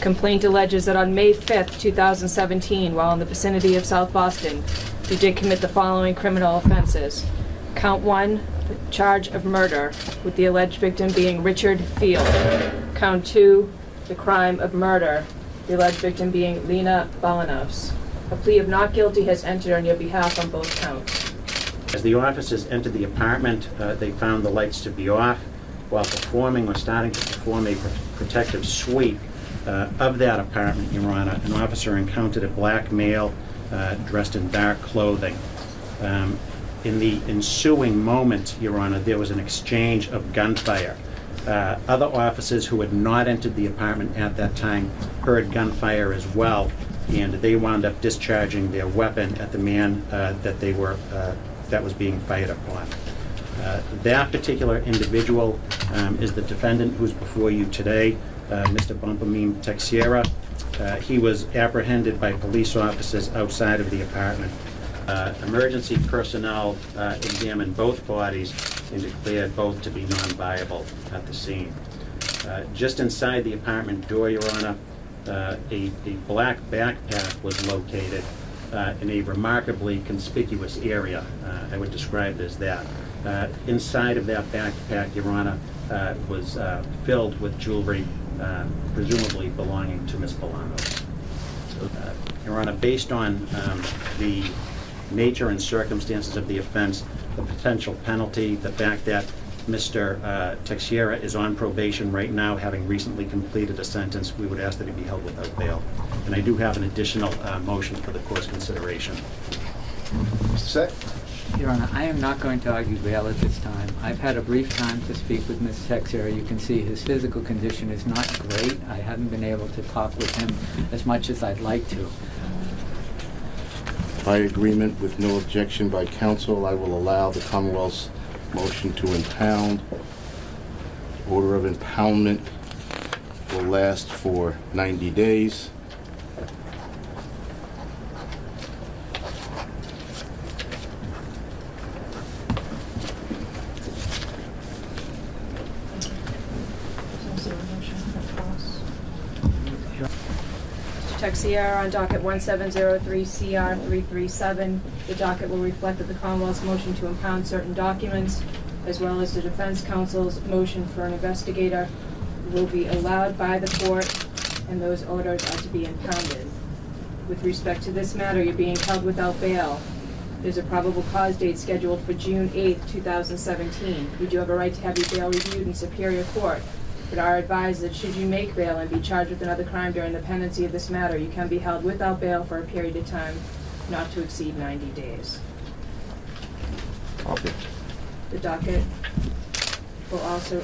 Complaint alleges that on May 5th, 2017, while in the vicinity of South Boston, you did commit the following criminal offenses. Count 1, the charge of murder, with the alleged victim being Richard Field. Count 2, the crime of murder, the alleged victim being Lena Balanos. A plea of not guilty has entered on your behalf on both counts. As the officers entered the apartment, they found the lights to be off. While performing or starting to perform a protective sweep of that apartment, Your Honor, an officer encountered a black male dressed in dark clothing. In the ensuing moment, Your Honor, there was an exchange of gunfire. Other officers who had not entered the apartment at that time heard gunfire as well, and they wound up discharging their weapon at the man that was being fired upon. That particular individual is the defendant who's before you today, Mr. Bampumim Teixeira. He was apprehended by police officers outside of the apartment. Emergency personnel examined both bodies and declared both to be non-viable at the scene. Just inside the apartment door, Your Honor, a black backpack was located in a remarkably conspicuous area. I would describe it as that. Inside of that backpack, Your Honor, was filled with jewelry, presumably belonging to Ms. Balanos. Your Honor, based on the nature and circumstances of the offense, the potential penalty, the fact that Mr. Teixeira is on probation right now, having recently completed a sentence, we would ask that he be held without bail. And I do have an additional motion for the court's consideration. Mr. Sec? Your Honor, I am not going to argue bail at this time. I've had a brief time to speak with Mr. Teixeira. You can see his physical condition is not great. I haven't been able to talk with him as much as I'd like to. By agreement with no objection by counsel, I will allow the Commonwealth's motion to impound. Order of impoundment will last for 90 days. Teixeira on docket 1703 CR 337. The docket will reflect that the Commonwealth's motion to impound certain documents, as well as the defense counsel's motion for an investigator, will be allowed by the court, and those orders are to be impounded. With respect to this matter, you're being held without bail. There's a probable cause date scheduled for June 8th, 2017. You do have a right to have your bail reviewed in Superior Court, but are advised that should you make bail and be charged with another crime during the pendency of this matter, you can be held without bail for a period of time not to exceed 90 days. Okay. The docket will also,